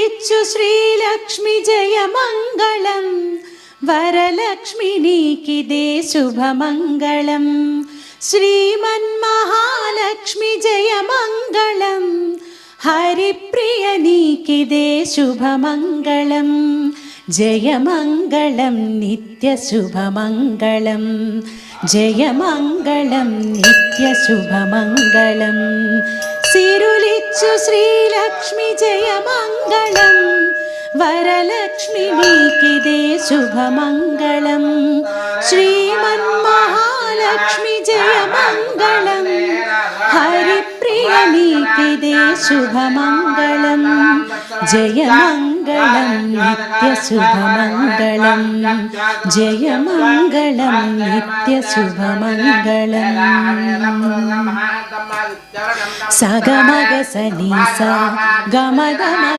సిరులిచ్చు శ్రీలక్ష్మి జయమంగళం వరలక్ష్మి నీకిదే శుభమంగళం శ్రీమన్మహాలక్ష్మి జయమంగళం హరిప్రియ నీకిదే శుభమంగళం జయమంగళం నిత్యశుభమంగళం జయమంగళం నిత్యశుభమంగళం సిరులిచ్చు శ్రీలక్ష్మి జయమంగళం వరలక్ష్మి నీకిదే శుభమంగళం శ్రీమన్మహాలక్ష్మి జయమంగళం హరిప్రియ నీకిదే శుభమంగళం జయమంగళం నిత్యశుభమంగళం జయమంగళం నిత్యశుభమంగళం సగమగ సని స గమగమ